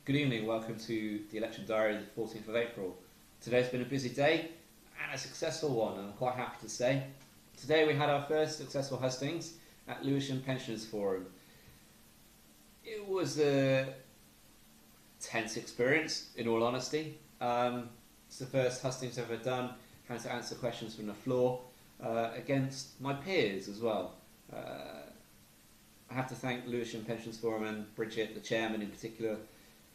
Good evening, welcome to the election diary of the 14th of April. Today's been a busy day and a successful one, I'm quite happy to say. Today we had our first successful hustings at Lewisham Pensioners Forum. It was a tense experience, in all honesty. It's the first hustings I've ever done, had to answer questions from the floor against my peers as well. I have to thank Lewisham Pensions Forum and Bridget, the chairman in particular,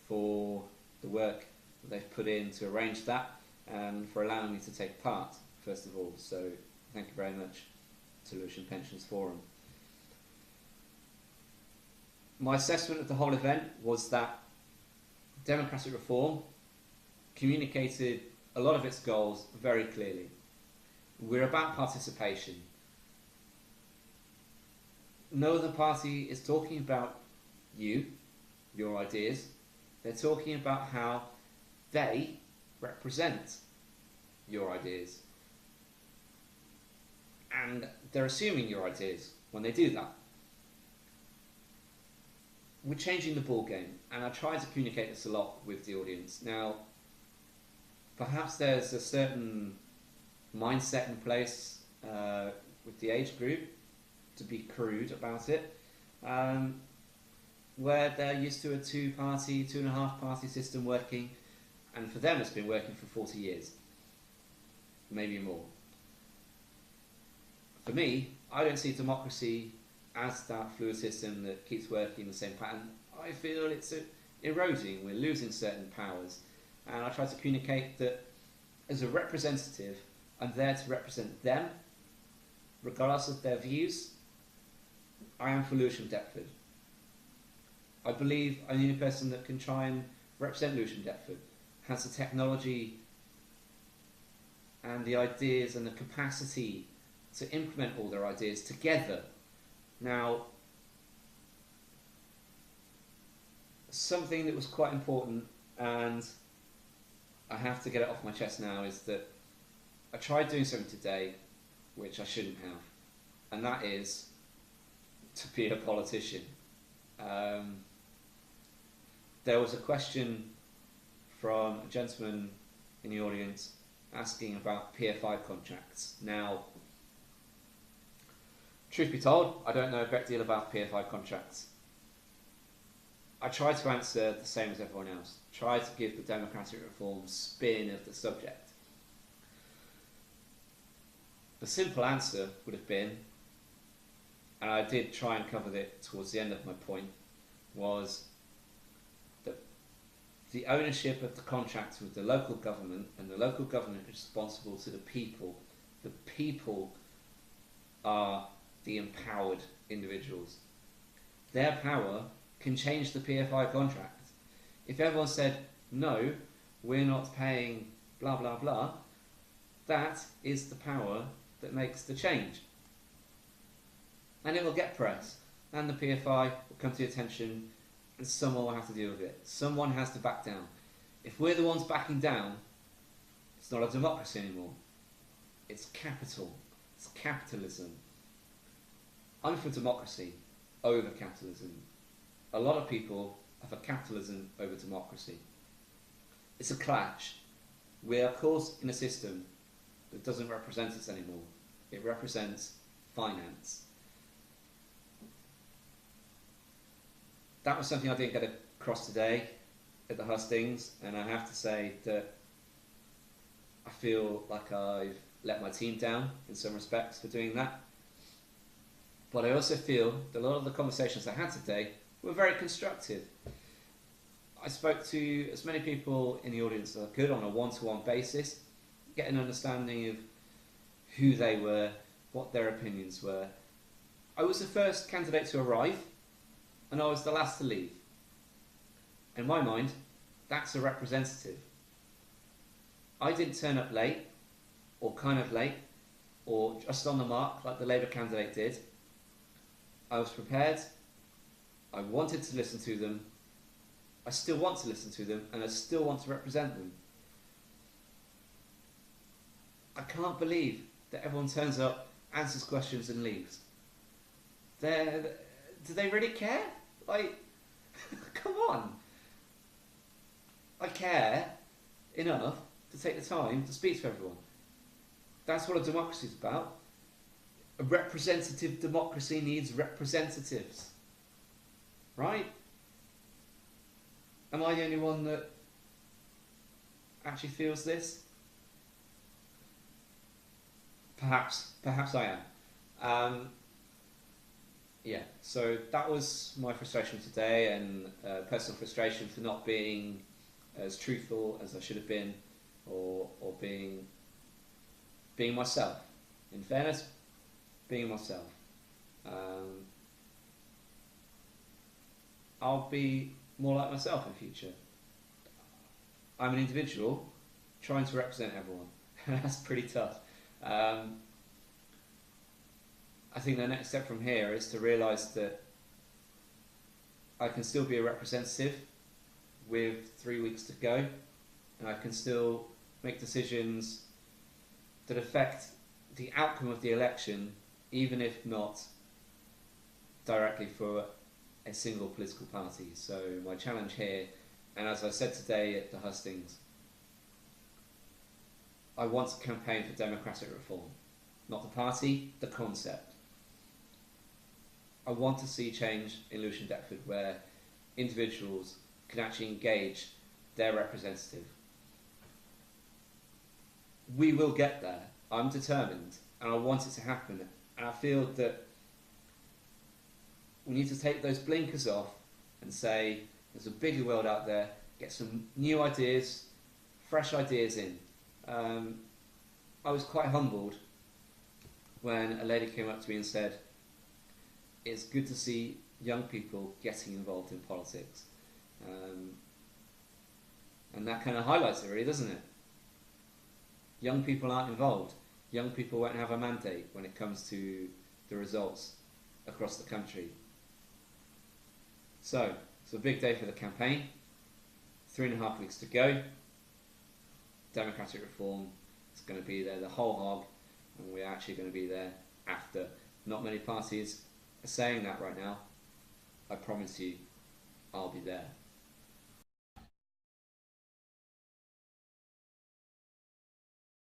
for the work that they've put in to arrange that and for allowing me to take part, first of all. So thank you very much to Lewisham Pensions Forum. My assessment of the whole event was that democratic reform communicated a lot of its goals very clearly. We're about participation. No other party is talking about you, your ideas. They're talking about how they represent your ideas. And they're assuming your ideas when they do that. We're changing the ball game, and I try to communicate this a lot with the audience. Now, perhaps there's a certain mindset in place with the age group, to be crude about it, where they're used to a two-party, two-and-a-half-party system working, and for them it's been working for 40 years, maybe more. For me, I don't see democracy as that fluid system that keeps working in the same pattern. I feel it's eroding, we're losing certain powers, and I try to communicate that as a representative, I'm there to represent them, regardless of their views. I am for Lewisham Deptford. I believe I'm the only person that can try and represent Lewisham Deptford, has the technology and the ideas and the capacity to implement all their ideas together. Now, something that was quite important, and I have to get it off my chest now, is that I tried doing something today which I shouldn't have, and that is to be a politician. There was a question from a gentleman in the audience asking about PFI contracts. Now, truth be told, I don't know a great deal about PFI contracts. I try to answer the same as everyone else, try to give the democratic reform spin of the subject. The simple answer would have been, and I did try and cover it towards the end of my point, was that the ownership of the contracts with the local government, and the local government is responsible to the people. The people are the empowered individuals. Their power can change the PFI contract. If everyone said, no, we're not paying blah blah blah, that is the power that makes the change. And it will get press, and the PFI will come to the attention, and someone will have to deal with it. Someone has to back down. If we're the ones backing down, it's not a democracy anymore. It's capital. It's capitalism. I'm for democracy over capitalism. A lot of people are for capitalism over democracy. It's a clash. We are caught in a system that doesn't represent us anymore. It represents finance. That was something I didn't get across today at the hustings, and I have to say that I feel like I've let my team down in some respects for doing that. But I also feel that a lot of the conversations I had today were very constructive. I spoke to as many people in the audience as I could on a one-to-one basis, get an understanding of who they were, what their opinions were. I was the first candidate to arrive, and I was the last to leave. In my mind, that's a representative. I didn't turn up late, or kind of late, or just on the mark like the Labour candidate did. I was prepared, I wanted to listen to them, I still want to listen to them, and I still want to represent them. I can't believe that everyone turns up, answers questions and leaves. Do they really care? Like, come on. I care enough to take the time to speak to everyone. That's what a democracy is about. A representative democracy needs representatives. Right? Am I the only one that actually feels this? Perhaps I am. Yeah, so that was my frustration today, and personal frustration for not being as truthful as I should have been, or being myself. In fairness, being myself. I'll be more like myself in future. I'm an individual trying to represent everyone. That's pretty tough. I think the next step from here is to realise that I can still be a representative with 3 weeks to go, and I can still make decisions that affect the outcome of the election, even if not directly for a single political party. So my challenge here, and as I said today at the hustings, I want to campaign for democratic reform. Not the party, the concept. I want to see change in Lewisham Deptford where individuals can actually engage their representative. We will get there. I'm determined, and I want it to happen. And I feel that we need to take those blinkers off and say, there's a bigger world out there, get some new ideas, fresh ideas in. I was quite humbled when a lady came up to me and said, it's good to see young people getting involved in politics. And that kind of highlights it really, doesn't it? Young people aren't involved. Young people won't have a mandate when it comes to the results across the country. So, it's a big day for the campaign. 3.5 weeks to go. Democratic reform is going to be there the whole hog, and we're actually going to be there after. Not many parties are saying that right now. I promise you, I'll be there.